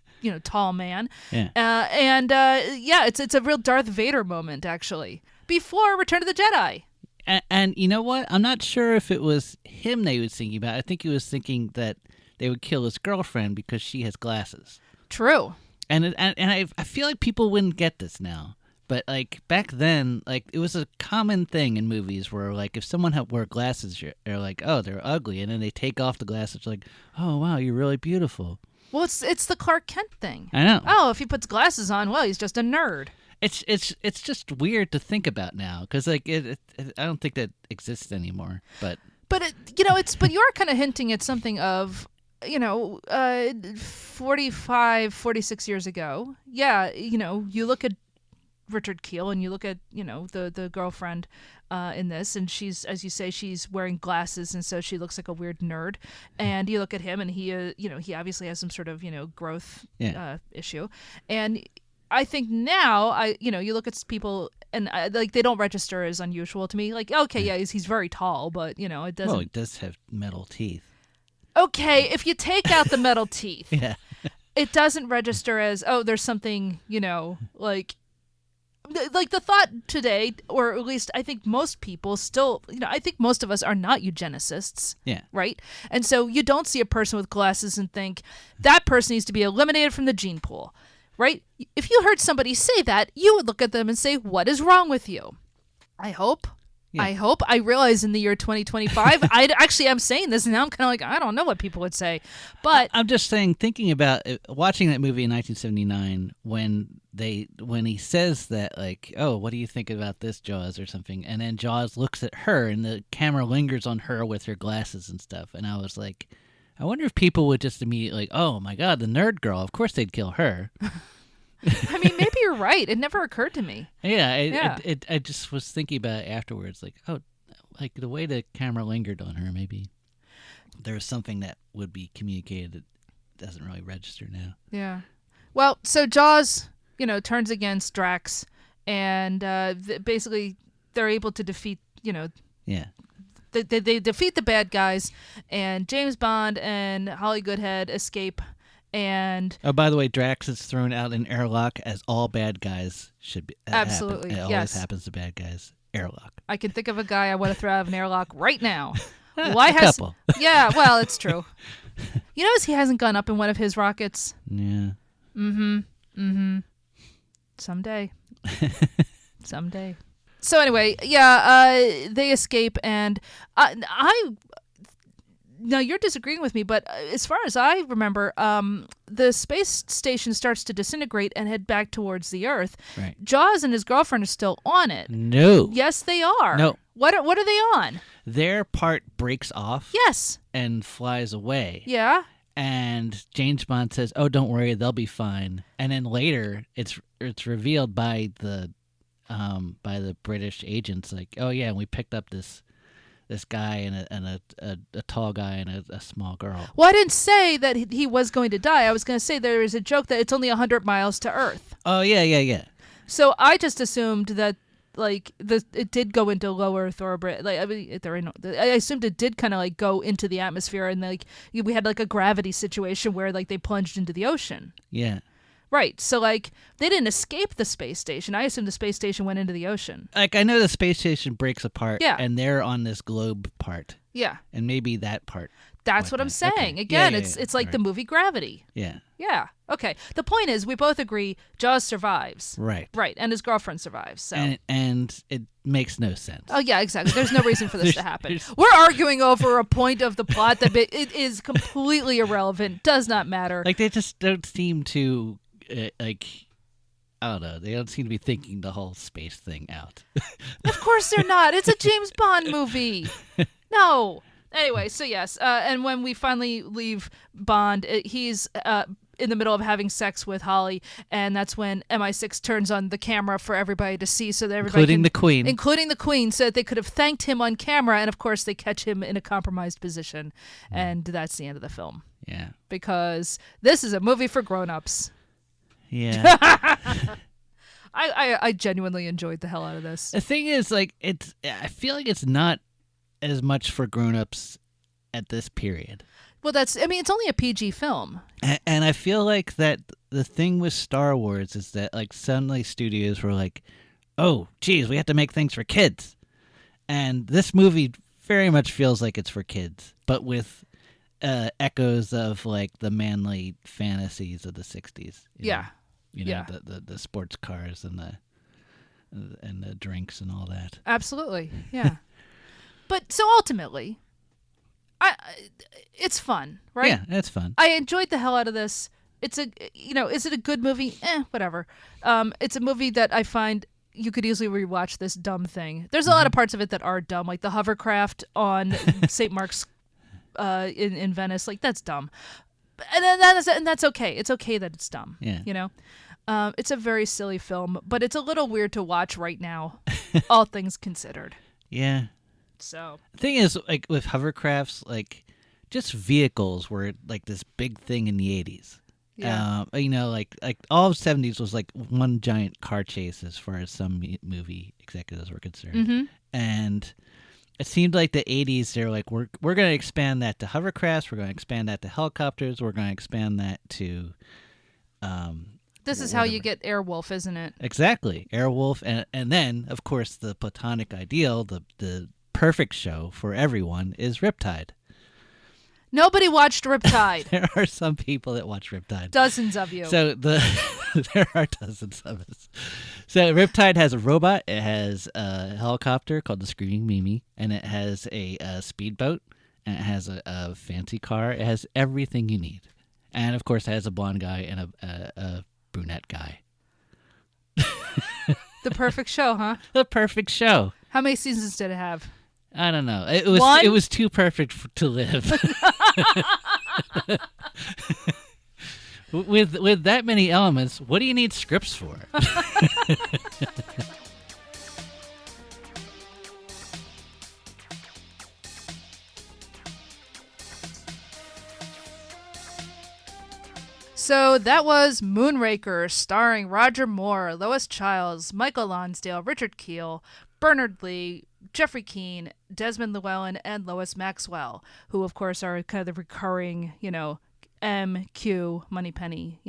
tall man." It's a real Darth Vader moment actually before Return of the Jedi. And you know what? I'm not sure if it was him they was thinking about. I think he was thinking that they would kill his girlfriend because she has glasses. True. And I feel like people wouldn't get this now, but like back then, like it was a common thing in movies where like if someone wore glasses, they're like, oh, they're ugly, and then they take off the glasses, like, oh wow, you're really beautiful. Well, it's the Clark Kent thing. I know. Oh, if he puts glasses on, well, he's just a nerd. It's just weird to think about now because like I don't think that exists anymore. But you are kind of hinting at something of. 45, 46 years ago, you look at Richard Kiel and you look at, the girlfriend in this, and she's, as you say, she's wearing glasses, and so she looks like a weird nerd. And you look at him and he, he obviously has some sort of, growth issue. And I think now, you look at people and like they don't register as unusual to me. Like, okay, yeah, he's very tall, but, it doesn't. Well, he does have metal teeth. Okay, if you take out the metal teeth, yeah, it doesn't register as, oh, there's something, like the thought today, or at least I think most people still, I think most of us are not eugenicists. Yeah. Right? And so you don't see a person with glasses and think, that person needs to be eliminated from the gene pool. Right? If you heard somebody say that, you would look at them and say, what is wrong with you? I hope. Yeah. I realize in the year 2025, I'm saying this and now I'm kind of like, I don't know what people would say, but I'm just saying, thinking about watching that movie in 1979 when he says that, like, oh, what do you think about this, Jaws, or something, and then Jaws looks at her and the camera lingers on her with her glasses and stuff, and I was like, I wonder if people would just immediately like, oh my god, the nerd girl, of course they'd kill her. I mean, maybe you're right. It never occurred to me. Yeah, I just was thinking about it afterwards, like, oh, like the way the camera lingered on her, maybe there was something that would be communicated that doesn't really register now. Yeah. Well, so Jaws, turns against Drax, and basically they're able to defeat, Yeah. They defeat the bad guys, and James Bond and Holly Goodhead escape. And oh, by the way, Drax is thrown out in airlock, as all bad guys should be. Absolutely, it always happens to bad guys. Airlock. I can think of a guy I want to throw out of an airlock right now. A couple. Yeah, well, it's true. You notice he hasn't gone up in one of his rockets? Yeah. Someday. So anyway, they escape, and now you're disagreeing with me, but as far as I remember, the space station starts to disintegrate and head back towards the Earth. Right. Jaws and his girlfriend are still on it. No. Yes, they are. No. What are they on? Their part breaks off. Yes. And flies away. Yeah. And James Bond says, "Oh, don't worry, they'll be fine." And then later, it's revealed by the British agents, like, "Oh yeah, we picked up this guy and a tall guy and a small girl." Well, I didn't say that he was going to die. I was going to say there is a joke that it's only 100 miles to Earth. Oh yeah. So I just assumed that like it did go into low Earth orbit. Like I assumed it did kind of like go into the atmosphere, and like we had like a gravity situation where like they plunged into the ocean. Yeah. Right. So, like, they didn't escape the space station. I assume the space station went into the ocean. Like, I know the space station breaks apart, Yeah. and they're on this globe part, Yeah. and maybe that part. That's what I'm Okay. saying. Yeah, Again, yeah, it's yeah. like All the right. movie Gravity. Yeah, Yeah. Okay. The point is, we both agree Jaws survives. right. Right. And his girlfriend survives. So. And it makes no sense. Oh, yeah, exactly. There's no reason for this to happen. There's- We're arguing over a point of the plot that it is completely irrelevant, does not matter. Like, they just don't seem to, like, I don't know. They don't seem to be thinking the whole space thing out. Of course they're not. It's a James Bond movie. No. Anyway, so yes, and when we finally leave Bond, he's in the middle of having sex with Holly, and that's when MI6 turns on the camera for everybody to see, so that everybody Including the Queen. including the Queen, so that they could have thanked him on camera, and of course they catch him in a compromised position, and that's the end of the film. Yeah. Because this is a movie for grown-ups. Yeah. I genuinely enjoyed the hell out of this. The thing is, like, I feel like it's not as much for grown-ups at this period. Well, it's only a PG film. And I feel like that the thing with Star Wars is that, like, suddenly studios were like, oh, geez, we have to make things for kids. And this movie very much feels like it's for kids, but with echoes of, like, the manly fantasies of the 60s. Yeah. You know, Yeah. the sports cars and the drinks and all that. Absolutely, yeah. But so ultimately, it's fun, right? Yeah, it's fun. I enjoyed the hell out of this. It's is it a good movie? Whatever. It's a movie that I find you could easily rewatch this dumb thing. There's a lot of parts of it that are dumb, like the hovercraft on St. Mark's in Venice. Like, that's dumb. And that's okay. It's okay that it's dumb. Yeah. You know? It's a very silly film, but it's a little weird to watch right now, all things considered. Yeah. So. The thing is, like, with hovercrafts, like, just vehicles were, like, this big thing in the 80s. Yeah. You know, like all of the 70s was, like, one giant car chase as far as some movie executives were concerned. Mm-hmm. And it seemed like the 80s, they were like, we're going to expand that to hovercrafts, we're going to expand that to helicopters, we're going to expand that to... This is how you get Airwolf, isn't it? Exactly. Airwolf. And then, of course, the platonic ideal, the perfect show for everyone is Riptide. Nobody watched Riptide. There are some people that watch Riptide. Dozens of you. So there are dozens of us. So Riptide has a robot. It has a helicopter called the Screaming Mimi, and it has a speedboat, and it has a fancy car. It has everything you need, and of course, it has a blonde guy and a brunette guy. The perfect show, huh? The perfect show. How many seasons did it have? I don't know. One? It was too perfect to live. With that many elements, what do you need scripts for? So that was Moonraker, starring Roger Moore, Lois Chiles, Michael Lonsdale, Richard Kiel, Bernard Lee, Jeffrey Keane, Desmond Llewellyn, and Lois Maxwell, who, of course, are kind of the recurring, M, Q, Moneypenny,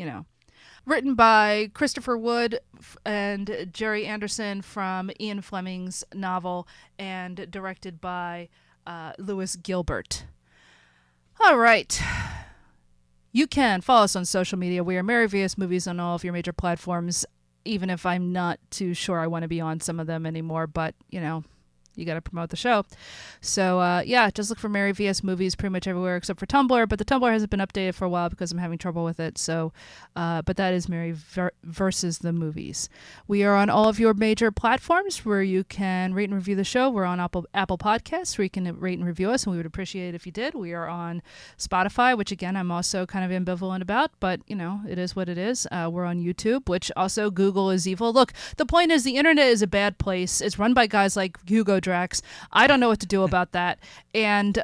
Written by Christopher Wood and Jerry Anderson from Ian Fleming's novel, and directed by Louis Gilbert. All right. You can follow us on social media. We are Mary VS Movies on all of your major platforms, even if I'm not too sure I want to be on some of them anymore, but, you got to promote the show. So, just look for Mary VS Movies pretty much everywhere except for Tumblr, but the Tumblr hasn't been updated for a while because I'm having trouble with it. So, but that is Mary versus the Movies. We are on all of your major platforms where you can rate and review the show. We're on Apple Podcasts where you can rate and review us, and we would appreciate it if you did. We are on Spotify, which again, I'm also kind of ambivalent about, but it is what it is. We're on YouTube, which also Google is evil. Look, the point is the internet is a bad place. It's run by guys like Hugo Drax. I don't know what to do about that. And,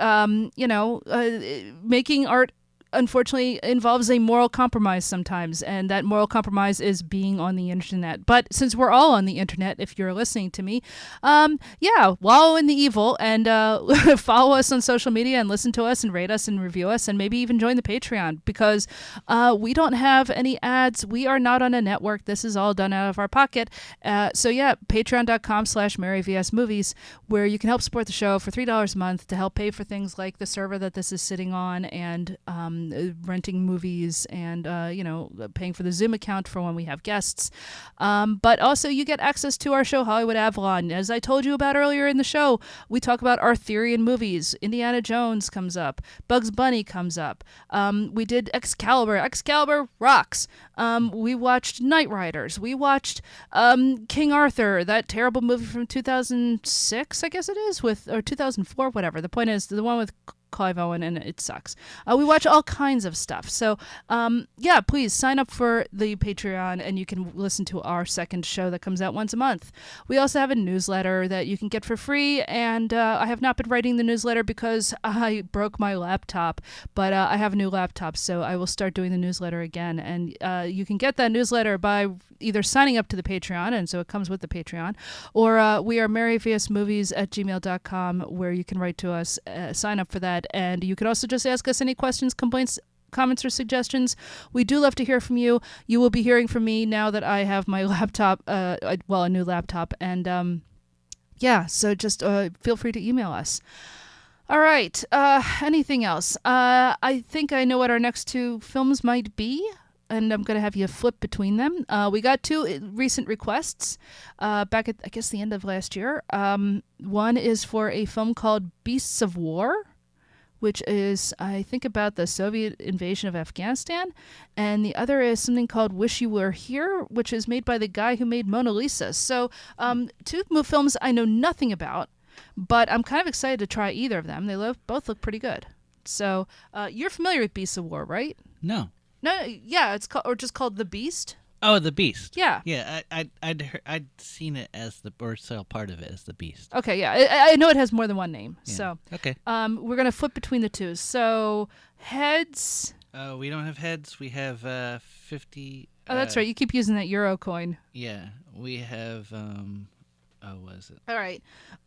making art unfortunately involves a moral compromise sometimes, and that moral compromise is being on the internet. But since we're all on the internet, if you're listening to me, wallow in the evil and follow us on social media and listen to us and rate us and review us and maybe even join the Patreon, because we don't have any ads. We are not on a network. This is all done out of our pocket. So patreon.com/MaryVSMovies, where you can help support the show for $3 a month to help pay for things like the server that this is sitting on, and renting movies, and paying for the Zoom account for when we have guests. But also you get access to our show Hollywood Avalon. As I told you about earlier in the show, we talk about Arthurian movies. Indiana Jones comes up. Bugs Bunny comes up. We did Excalibur. Excalibur rocks. We watched Knight Riders. We watched King Arthur, that terrible movie from 2006, I guess it is, or 2004, whatever. The point is, the one with Clive Owen, and it sucks. We watch all kinds of stuff. So, please sign up for the Patreon, and you can listen to our second show that comes out once a month. We also have a newsletter that you can get for free, and I have not been writing the newsletter because I broke my laptop, but I have a new laptop, so I will start doing the newsletter again. And you can get that newsletter by either signing up to the Patreon, and so it comes with the Patreon, or we are maryvsmovies@gmail.com, where you can write to us, sign up for that. And you can also just ask us any questions, complaints, comments, or suggestions. We do love to hear from you. You will be hearing from me now that I have my laptop, a new laptop. And so just feel free to email us. All right. Anything else? I think I know what our next two films might be, and I'm going to have you flip between them. We got two recent requests back at, I guess, the end of last year. One is for a film called Beasts of War, which is, I think, about the Soviet invasion of Afghanistan. And the other is something called Wish You Were Here, which is made by the guy who made Mona Lisa. So two films I know nothing about, but I'm kind of excited to try either of them. They both look pretty good. So you're familiar with Beasts of War, right? No. No, yeah, it's just called The Beast. Oh, The Beast. Yeah. Yeah, I'd seen it as or saw part of it as The Beast. Okay, yeah. I know it has more than one name. Yeah. So okay. We're going to flip between the two. So heads. We don't have heads. We have 50. Oh, that's right. You keep using that Euro coin. Yeah. We have, what is it? All right.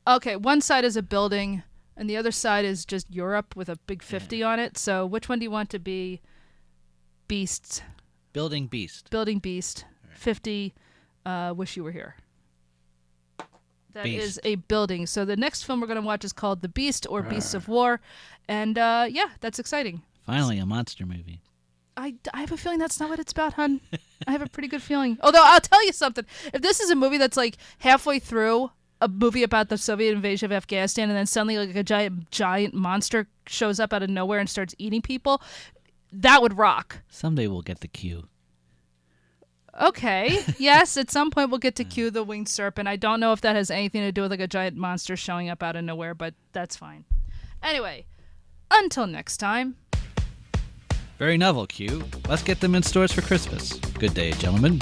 Okay, one side is a building, and the other side is just Europe with a big 50 on it. So which one do you want to be? Beasts. Building Beast. Building Beast. Right. 50. Wish You Were Here. That Beast. is a building. So the next film we're going to watch is called The Beast, or Beasts of War. And that's exciting. Finally, a monster movie. I have a feeling that's not what it's about, hun. I have a pretty good feeling. Although, I'll tell you something. If this is a movie that's like halfway through a movie about the Soviet invasion of Afghanistan, and then suddenly like a giant monster shows up out of nowhere and starts eating people, that would rock. Someday we'll get the cue. Okay. Yes, at some point we'll get to cue the winged serpent. I don't know if that has anything to do with like a giant monster showing up out of nowhere, but that's fine. Anyway, until next time. Very novel, Q. Let's get them in stores for Christmas. Good day, gentlemen.